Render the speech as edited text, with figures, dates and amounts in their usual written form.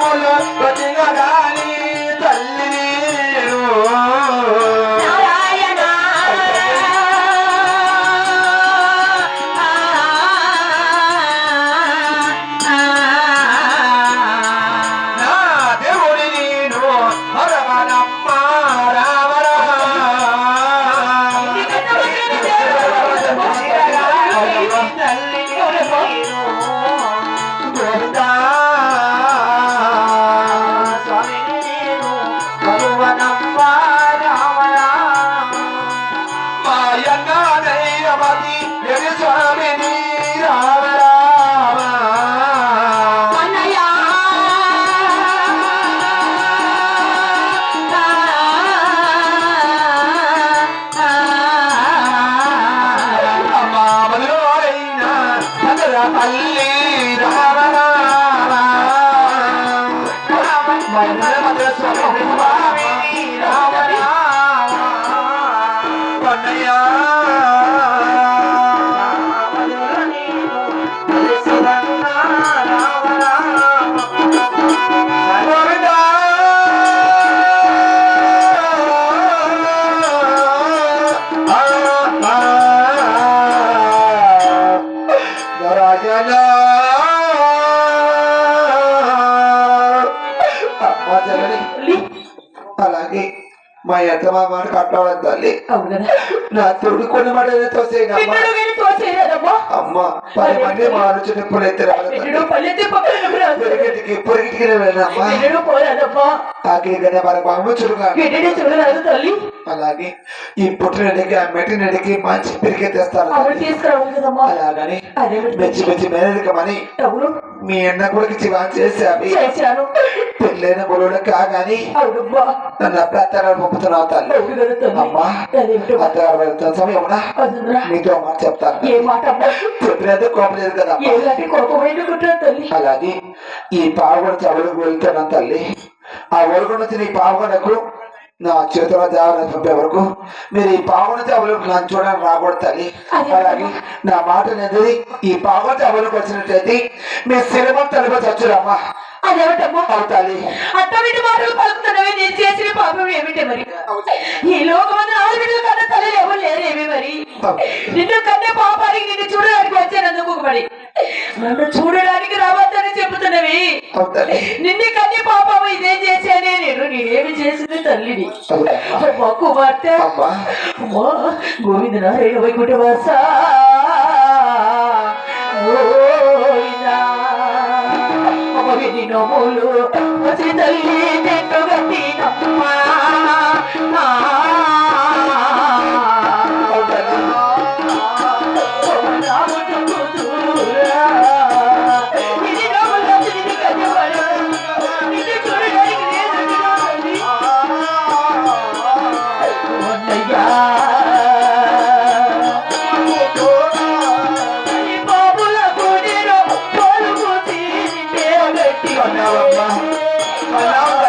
జన్మలో వచ్చిన గాని తల్లి అలాగే మా ఎంత మా మాట కట్టాలని తల్లి నా తోడు కొన్ని మాట అమ్మ 10 మంది మా ఆలోచన ఎప్పుడైతే అలాగే ఈ పుట్టినడికి ఆ మెట్టినడికి మంచి పిరికే తెస్తారు అలాగని మెచ్చి మెచ్చి మేనరికమని మీ అన్న కూడా చేశాను పెళ్ళైన బురుడు కాగాని నన్ను అత్తారాలు పంపుతున్నావు తల్లి అమ్మా అత్తారు వెళ్తున్న సమయమునా నీతో మాట చెప్తాను చెప్పినది కోపలేదు కదా అలాగే ఈ పావుగొడ చవలకు వెళ్తున్నాను తల్లి ఆ ఒడుగున నీ పావుగొడకు నా చేతుల దేవాలయం పంపే వరకు మీరు ఈ పావుగొడ చవలకు నన్ను చూడడానికి రాకూడదు తల్లి అలాగే నా మాట అనేది ఈ పావుగొడ చవలకు వచ్చినట్టయితే మీ సినిమా తలుపు చచ్చురమ్మా అదేమిటమ్మా అవుతాలి అట్టమిటి మాటలు పలుకుతున్నవి నేను చేసిన పాపం ఏమిటి మరి ఈ లోకమంది ఆడబిడ్డల కన్నా తల్లి ఎవరు లేరేమి మరి నిన్ను కన్నే పాపానికి నిన్ను చూడడానికి వచ్చానందుకు మరి నన్ను చూడడానికి రావద్దని చెబుతున్నవి నిన్ను కన్నే పాపం ఇదేం చేశానే నేనేమి చేసింది తల్లిని మా కుమార్తె గోవింద నారాయణ వైకుంఠ వాస నోములు వచ్చి తల్లి నెట్టు గట్టినమ్మా Hello.